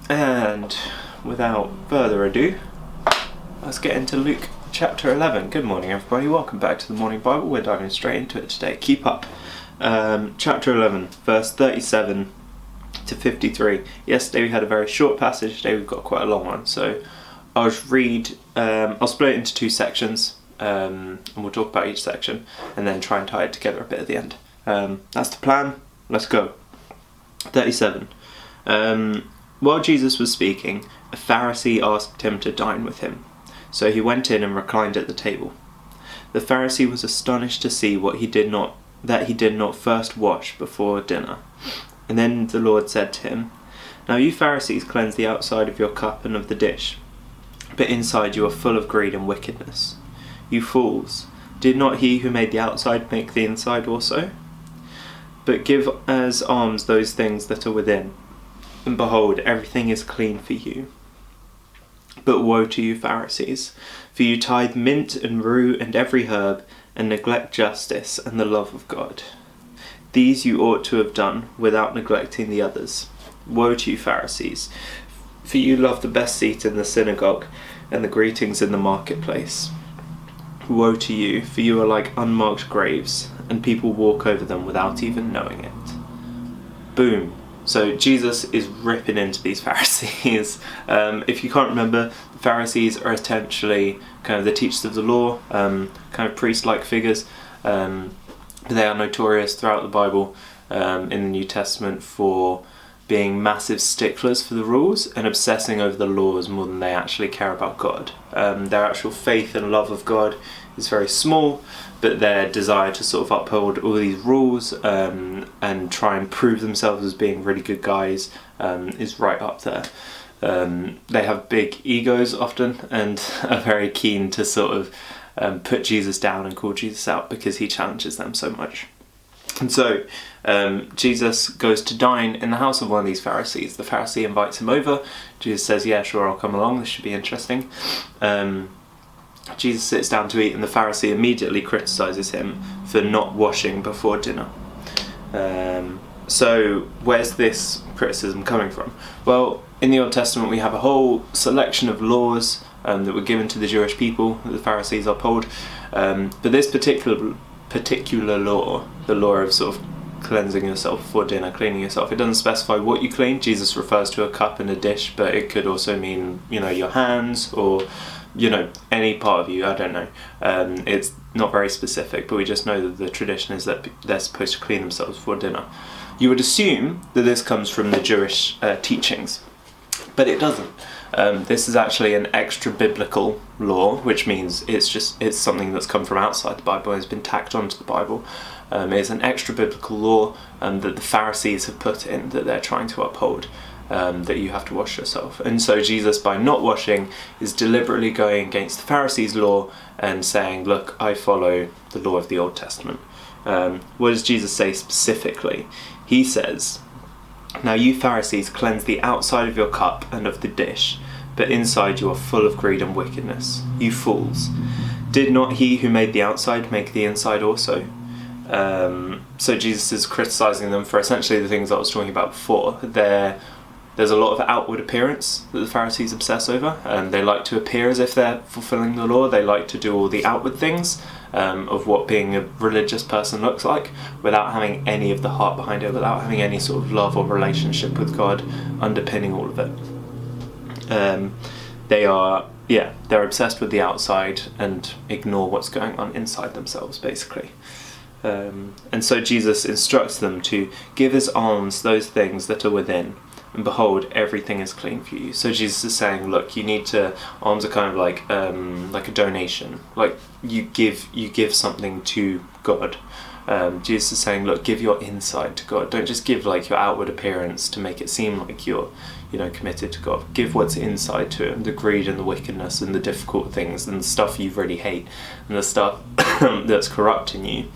And without further ado, let's get into Luke chapter 11. Good morning, everybody. Welcome back to the Morning Bible. We're diving straight into it today. Keep up. Chapter 11, verse 37 to 53. Yesterday we had a very short passage. Today we've got quite a long one. So I'll split it into two sections, and we'll talk about each section, and then try and tie it together a bit at the end. That's the plan. Let's go. 37. While Jesus was speaking, a Pharisee asked him to dine with him. So he went in and reclined at the table. The Pharisee was astonished to see that he did not first wash before dinner. And then the Lord said to him, "Now you Pharisees cleanse the outside of your cup and of the dish, but inside you are full of greed and wickedness. You fools, did not he who made the outside make the inside also? But give as alms those things that are within, and behold, everything is clean for you. But woe to you, Pharisees, for you tithe mint and rue and every herb, and neglect justice and the love of God. These you ought to have done without neglecting the others. Woe to you, Pharisees, for you love the best seat in the synagogue and the greetings in the marketplace. Woe to you, for you are like unmarked graves, and people walk over them without even knowing it." Boom. So Jesus is ripping into these Pharisees. If you can't remember, the Pharisees are essentially kind of the teachers of the law, kind of priest-like figures. They are notorious throughout the Bible in the New Testament for being massive sticklers for the rules and obsessing over the laws more than they actually care about God. Their actual faith and love of God is very small, but their desire to sort of uphold all these rules and try and prove themselves as being really good guys is right up there. They have big egos often and are very keen to sort of put Jesus down and call Jesus out because he challenges them so much. And so Jesus goes to dine in the house of one of these Pharisees. The Pharisee invites him over. Jesus says, "Yeah, sure, I'll come along. This should be interesting." Jesus sits down to eat, and the Pharisee immediately criticises him for not washing before dinner. So where's this criticism coming from? Well, in the Old Testament we have a whole selection of laws that were given to the Jewish people that the Pharisees uphold. But this particular law, the law of sort of cleansing yourself before dinner, cleaning yourself, it doesn't specify what you clean. Jesus refers to a cup and a dish, but it could also mean, your hands or, any part of you, I don't know. It's not very specific, but we just know that the tradition is that they're supposed to clean themselves before dinner. You would assume that this comes from the Jewish teachings, but it doesn't. This is actually an extra biblical law, which means it's something that's come from outside the Bible and has been tacked onto the Bible. It's an extra biblical law that the Pharisees have put in that they're trying to uphold, that you have to wash yourself. And so Jesus, by not washing, is deliberately going against the Pharisees' law and saying, look, I follow the law of the Old Testament. What does Jesus say specifically? He says, "Now you Pharisees cleanse the outside of your cup and of the dish, but inside you are full of greed and wickedness. You fools, did not he who made the outside make the inside also?" So Jesus is criticising them for essentially the things I was talking about before. There's a lot of outward appearance that the Pharisees obsess over, and they like to appear as if they're fulfilling the law. They like to do all the outward things of what being a religious person looks like, without having any of the heart behind it, without having any sort of love or relationship with God underpinning all of it. They're obsessed with the outside and ignore what's going on inside themselves, basically. And so Jesus instructs them to give as alms those things that are within, and behold, everything is clean for you. So Jesus is saying, look, you need to, alms are kind of like a donation, like you give something to God. Jesus is saying, look, give your inside to God. Don't just give like your outward appearance to make it seem like you're committed to God. Give what's inside to Him, the greed and the wickedness and the difficult things and the stuff you really hate and the stuff that's corrupting you.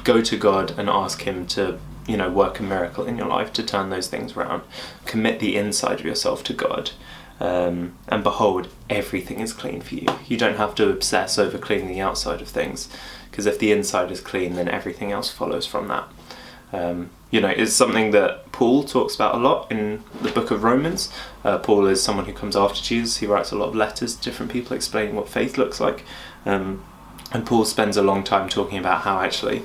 Go to God and ask Him to work a miracle in your life to turn those things around. Commit the inside of yourself to God, and behold, everything is clean for you. You don't have to obsess over cleaning the outside of things, because if the inside is clean, then everything else follows from that. is something that Paul talks about a lot in the book of Romans. Paul is someone who comes after Jesus. He writes a lot of letters to different people explaining what faith looks like. And Paul spends a long time talking about how actually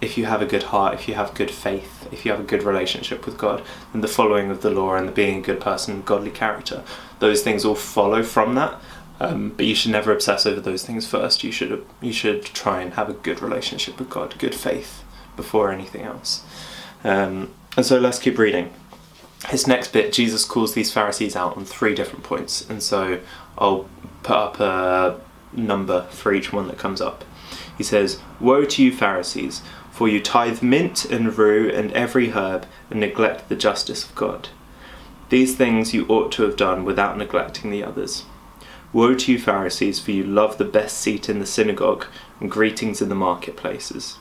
if you have a good heart, if you have good faith, if you have a good relationship with God, and the following of the law and the being a good person, godly character, those things all follow from that. But you should never obsess over those things first. You should try and have a good relationship with God, good faith, before anything else. And so let's keep reading. This next bit, Jesus calls these Pharisees out on 3 different points. And so I'll put up a number for each one that comes up. He says, "Woe to you, Pharisees, for you tithe mint and rue and every herb and neglect the justice of God. These things you ought to have done without neglecting the others. Woe to you, Pharisees, for you love the best seat in the synagogue and greetings in the marketplaces.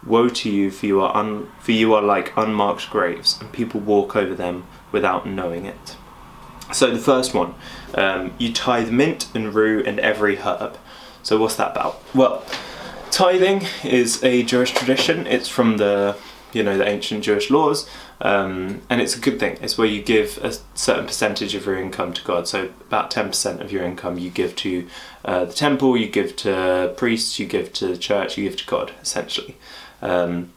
Woe to you, for you are like unmarked graves, and people walk over them without knowing it." So the first one, you tithe mint and rue and every herb. So what's that about? Well, tithing is a Jewish tradition. It's from the ancient Jewish laws, and it's a good thing. It's where you give a certain percentage of your income to God. So about 10% of your income you give to the temple, you give to priests, you give to the church, you give to God, essentially. And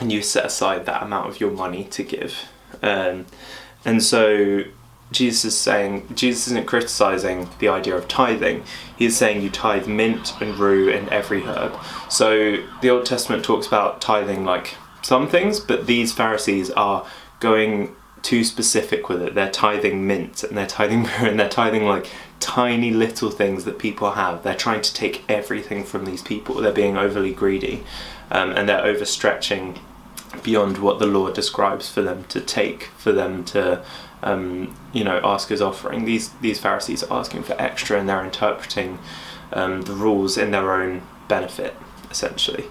you set aside that amount of your money to give. And so Jesus isn't criticising the idea of tithing. He's saying you tithe mint and rue and every herb. So the Old Testament talks about tithing like some things, but these Pharisees are going too specific with it. They're tithing mint and they're tithing rue and they're tithing like tiny little things that people have. They're trying to take everything from these people. They're being overly greedy, and they're overstretching beyond what the law describes for them to take, for them to ask as offering. These Pharisees are asking for extra, and they're interpreting the rules in their own benefit, essentially.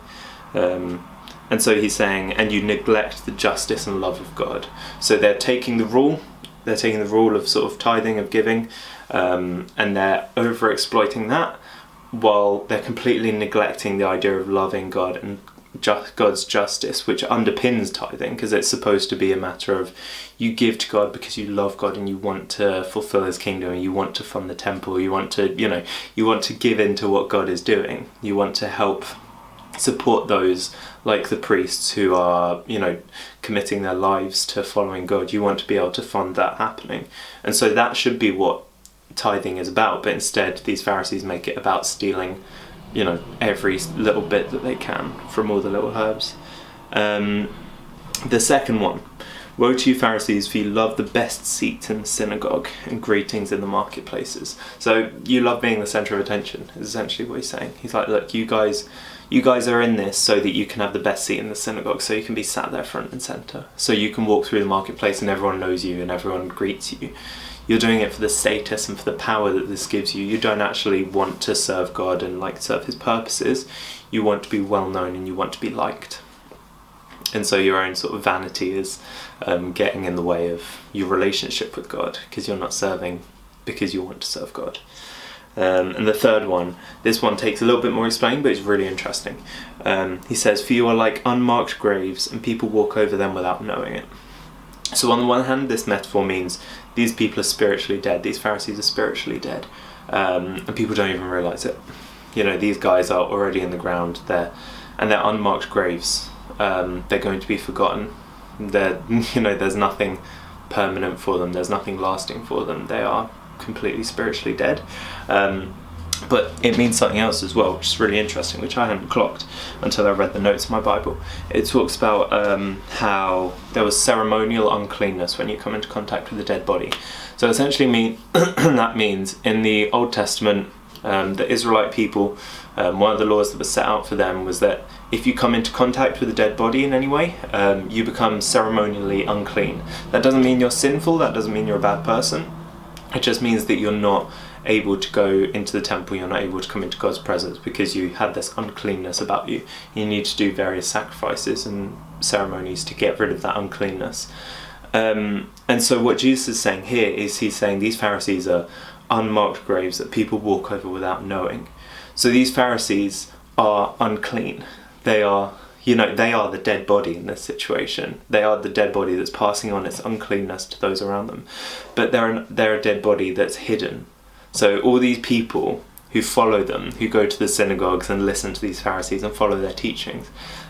And so he's saying, and you neglect the justice and love of God. So they're taking the rule of sort of tithing, of giving, and they're over exploiting that, while they're completely neglecting the idea of loving God and God's justice, which underpins tithing, because it's supposed to be a matter of you give to God because you love God and you want to fulfill His kingdom, and you want to fund the temple, you want to give into what God is doing, you want to help support those like the priests who are committing their lives to following God. You want to be able to fund that happening, and so that should be what tithing is about. But instead these Pharisees make it about stealing every little bit that they can from all the little herbs. The second one, woe to you, Pharisees, for you love the best seat in the synagogue and greetings in the marketplaces. So you love being the centre of attention, is essentially what he's saying. He's like, look, you guys are in this so that you can have the best seat in the synagogue, so you can be sat there front and centre, so you can walk through the marketplace and everyone knows you and everyone greets you. You're doing it for the status and for the power that this gives you. You don't actually want to serve God and serve His purposes. You want to be well known and you want to be liked. And so your own sort of vanity is getting in the way of your relationship with God, because you're not serving because you want to serve God. And the third one, this one takes a little bit more explaining, but it's really interesting. He says, for you are like unmarked graves and people walk over them without knowing it. So on the one hand, this metaphor means these people are spiritually dead. These Pharisees are spiritually dead, and people don't even realise it. These guys are already in the ground. They're unmarked graves. They're going to be forgotten. There's nothing permanent for them. There's nothing lasting for them. They are completely spiritually dead. But it means something else as well, which is really interesting, which I hadn't clocked until I read the notes in my Bible. It talks about how there was ceremonial uncleanness when you come into contact with a dead body. So essentially that means in the Old Testament, the Israelite people, one of the laws that was set out for them was that if you come into contact with a dead body in any way, you become ceremonially unclean. That doesn't mean you're sinful, that doesn't mean you're a bad person. It just means that you're not able to go into the temple, you're not able to come into God's presence because you have this uncleanness about you. You need to do various sacrifices and ceremonies to get rid of that uncleanness. And so what Jesus is saying here is he's saying these Pharisees are unmarked graves that people walk over without knowing. So these Pharisees are unclean. They are, they are the dead body in this situation. They are the dead body that's passing on its uncleanness to those around them. But they're a dead body that's hidden. So all these people who follow them, who go to the synagogues and listen to these Pharisees and follow their teachings,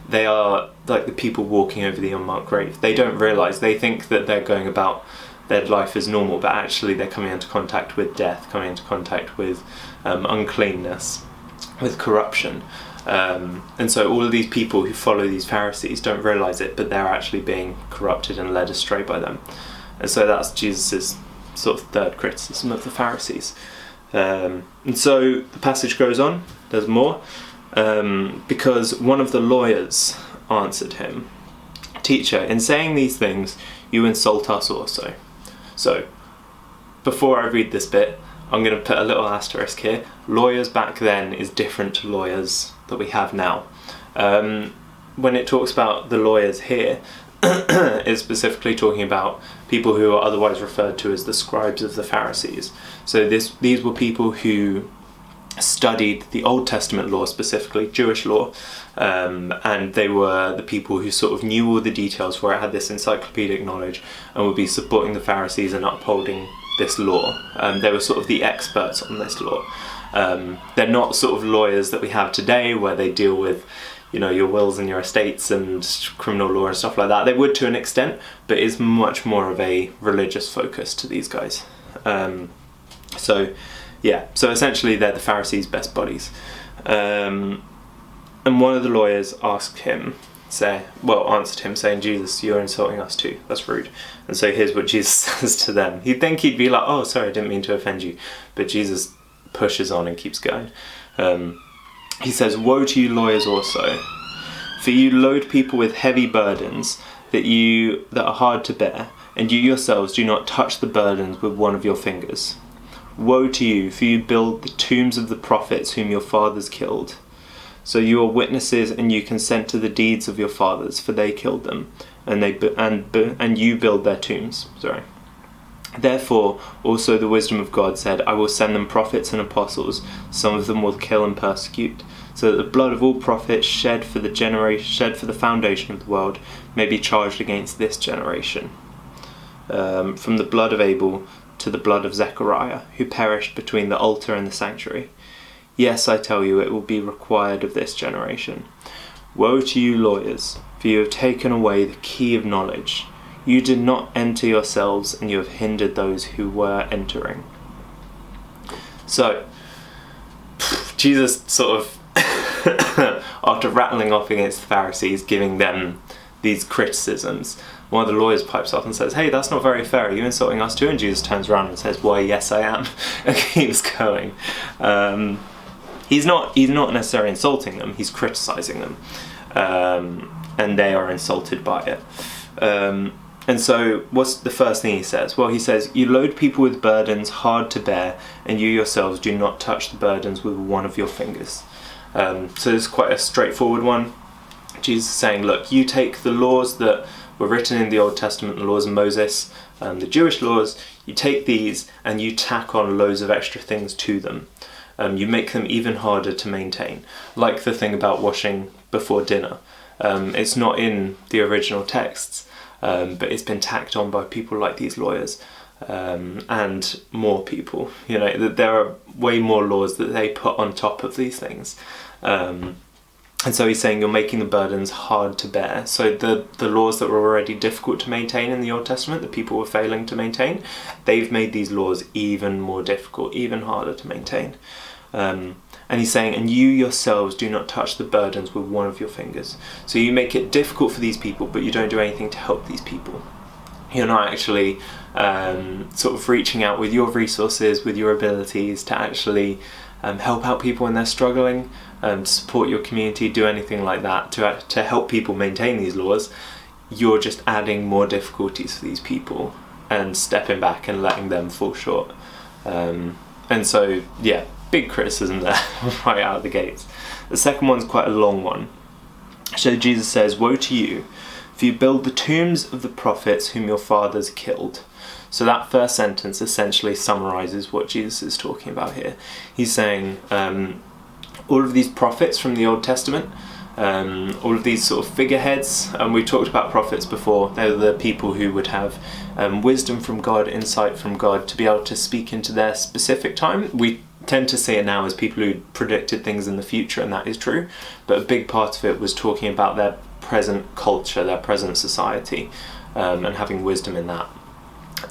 they are like the people walking over the unmarked grave. They don't realise, they think that they're going about their life as normal, but actually they're coming into contact with death, coming into contact with uncleanness, with corruption. And so all of these people who follow these Pharisees don't realise it, but they're actually being corrupted and led astray by them. And so that's Jesus's sort of third criticism of the Pharisees. And so the passage goes on, there's more, because one of the lawyers answered him, "Teacher, in saying these things, you insult us also." So, before I read this bit, I'm going to put a little asterisk here. Lawyers back then is different to lawyers that we have now. When it talks about the lawyers here, it's specifically talking about people who are otherwise referred to as the scribes of the Pharisees. So these were people who studied the Old Testament law, specifically Jewish law, and they were the people who sort of knew all the details for it, had this encyclopedic knowledge, and would be supporting the Pharisees and upholding this law. They were sort of the experts on this law. They're not sort of lawyers that we have today where they deal with your wills and your estates and criminal law and stuff like that. They would to an extent, but it's much more of a religious focus to these guys. So essentially they're the Pharisees' best buddies. And one of the lawyers answered him saying, "Jesus, you're insulting us too. That's rude." And so here's what Jesus says to them. You'd think he'd be like, "Oh, sorry, I didn't mean to offend you." But Jesus pushes on and keeps going. He says, "Woe to you lawyers also, for you load people with heavy burdens that are hard to bear, and you yourselves do not touch the burdens with one of your fingers. Woe to you, for you build the tombs of the prophets whom your fathers killed. So you are witnesses, and you consent to the deeds of your fathers, for they killed them, and you build their tombs." "Therefore also the wisdom of God said, I will send them prophets and apostles. Some of them will kill and persecute, so that the blood of all prophets shed for the foundation of the world may be charged against this generation. From the blood of Abel to the blood of Zechariah, who perished between the altar and the sanctuary. Yes, I tell you, it will be required of this generation. Woe to you lawyers, for you have taken away the key of knowledge. You did not enter yourselves, and you have hindered those who were entering." So, Jesus sort of, after rattling off against the Pharisees, giving them these criticisms, one of the lawyers pipes up and says, "Hey, that's not very fair. Are you insulting us too?" And Jesus turns around and says, "Why, yes, I am," and keeps going. He's not necessarily insulting them, he's criticizing them. And they are insulted by it. And so what's the first thing he says? Well, he says, "You load people with burdens hard to bear, and you yourselves do not touch the burdens with one of your fingers." So it's quite a straightforward one. Jesus is saying, look, you take the laws that were written in the Old Testament, the laws of Moses, the Jewish laws, you take these and you tack on loads of extra things to them. You make them even harder to maintain. Like the thing about washing before dinner. It's not in the original texts. But it's been tacked on by people like these lawyers and more people. There are way more laws that they put on top of these things. And so he's saying you're making the burdens hard to bear. So the laws that were already difficult to maintain in the Old Testament, that people were failing to maintain, they've made these laws even more difficult, even harder to maintain. And he's saying, and you yourselves do not touch the burdens with one of your fingers. So you make it difficult for these people, but you don't do anything to help these people. You're not actually sort of reaching out with your resources, with your abilities to actually help out people when they're struggling, support your community, do anything like that to help people maintain these laws. You're just adding more difficulties for these people and stepping back and letting them fall short. And so, yeah, big criticism there right out of the gates. The second one's quite a long one. So Jesus says, "Woe to you, for you build the tombs of the prophets whom your fathers killed." So that first sentence essentially summarizes what Jesus is talking about here. He's saying all of these prophets from the Old Testament, all of these sort of figureheads. We talked about prophets before. They're the people who would have wisdom from God, insight from God, to be able to speak into their specific time. We tend to see it now as people who predicted things in the future, and that is true, but a big part of it was talking about their present culture, their present society, and having wisdom in that.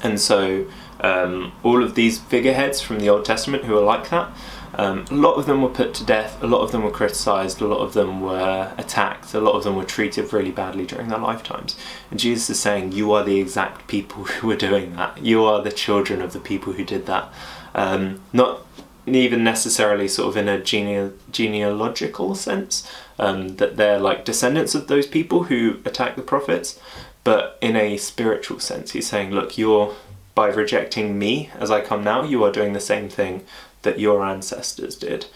And so all of these figureheads from the Old Testament who are like that, a lot of them were put to death, a lot of them were criticised, a lot of them were attacked, a lot of them were treated really badly during their lifetimes. And Jesus is saying, you are the exact people who were doing that. You are the children of the people who did that. Not even necessarily sort of in a genealogical sense, that they're like descendants of those people who attacked the prophets, but in a spiritual sense. He's saying, look, by rejecting me as I come now, you are doing the same thing that your ancestors did.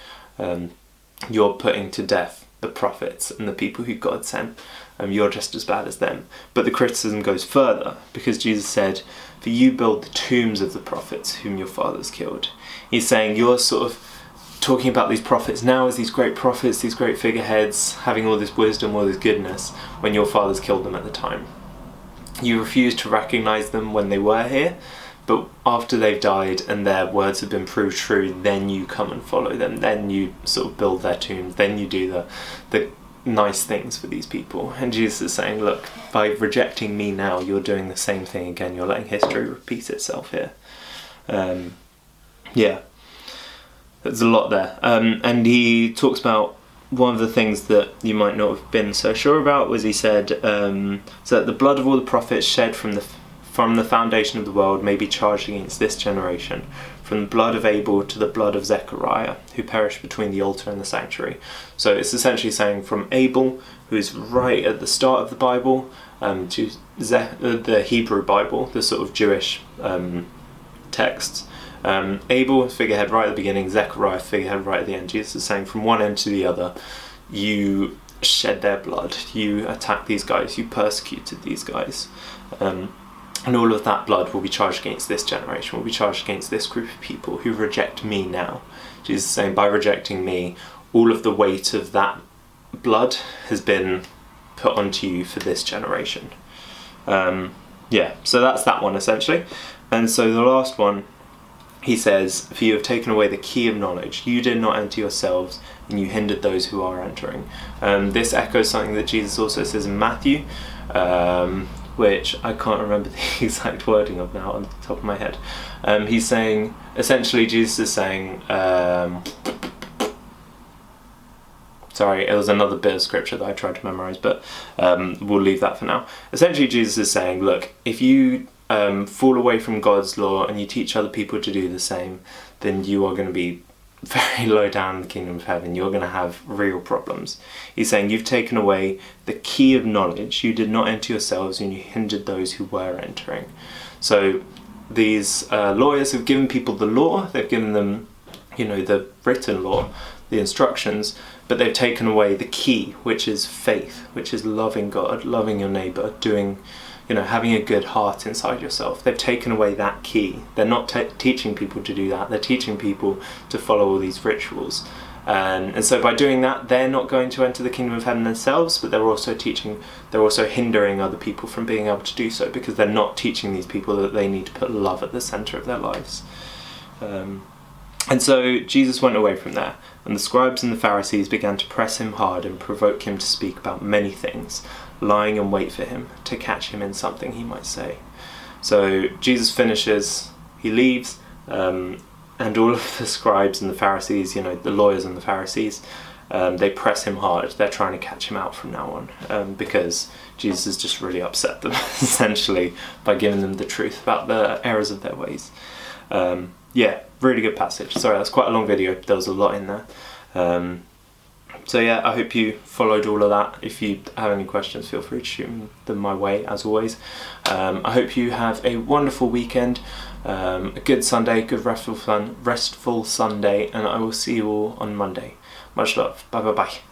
You're putting to death the prophets and the people who God sent. You're just as bad as them. But the criticism goes further, because Jesus said, for you build the tombs of the prophets whom your fathers killed. He's saying you're sort of talking about these prophets now as these great prophets, these great figureheads, having all this wisdom, all this goodness, when your fathers killed them at the time. You refuse to recognize them when they were here, but after they've died and their words have been proved true, then you come and follow them, then you sort of build their tombs, then you do the nice things for these people. And Jesus is saying, look, by rejecting me now, you're doing the same thing again. You're letting history repeat itself here. There's a lot there. And he talks about one of the things that you might not have been so sure about was he said, so that the blood of all the prophets shed from the foundation of the world may be charged against this generation, from the blood of Abel to the blood of Zechariah, who perished between the altar and the sanctuary. So it's essentially saying from Abel, who is right at the start of the Bible, to the Hebrew Bible, the sort of Jewish texts. Abel, figurehead right at the beginning, Zechariah, figurehead right at the end. Jesus is saying from one end to the other, you shed their blood, you attacked these guys, you persecuted these guys. And all of that blood will be charged against this generation, will be charged against this group of people who reject me now. Jesus is saying, by rejecting me, all of the weight of that blood has been put onto you for this generation. So that's that one essentially. And so the last one, he says, for you have taken away the key of knowledge. You did not enter yourselves, and you hindered those who are entering. This echoes something that Jesus also says in Matthew, which I can't remember the exact wording of now on the top of my head. He's saying, essentially Jesus is saying, sorry, it was another bit of scripture that I tried to memorize, but we'll leave that for now. Essentially Jesus is saying, look, if you fall away from God's law and you teach other people to do the same, then you are going to be very low down in the kingdom of heaven. You're going to have real problems. He's saying you've taken away the key of knowledge. You did not enter yourselves, and you hindered those who were entering. So these lawyers have given people the law. They've given them, the written law, the instructions, but they've taken away the key, which is faith, which is loving God, loving your neighbour, doing, having a good heart inside yourself. They've taken away that key. They're not teaching people to do that. They're teaching people to follow all these rituals. And so by doing that, they're not going to enter the kingdom of heaven themselves, but they're also hindering other people from being able to do so, because they're not teaching these people that they need to put love at the centre of their lives. And so Jesus went away from there, and the scribes and the Pharisees began to press him hard and provoke him to speak about many things, lying in wait for him to catch him in something he might say. So Jesus finishes, he leaves, and all of the scribes and the Pharisees, the lawyers and the Pharisees, they press him hard. They're trying to catch him out from now on, because Jesus has just really upset them, essentially, by giving them the truth about the errors of their ways. Really good passage. Sorry, that's quite a long video. There was a lot in there. I hope you followed all of that. If you have any questions, feel free to shoot them my way, as always. I hope you have a wonderful weekend, a good Sunday, good restful Sunday, and I will see you all on Monday. Much love. Bye bye bye.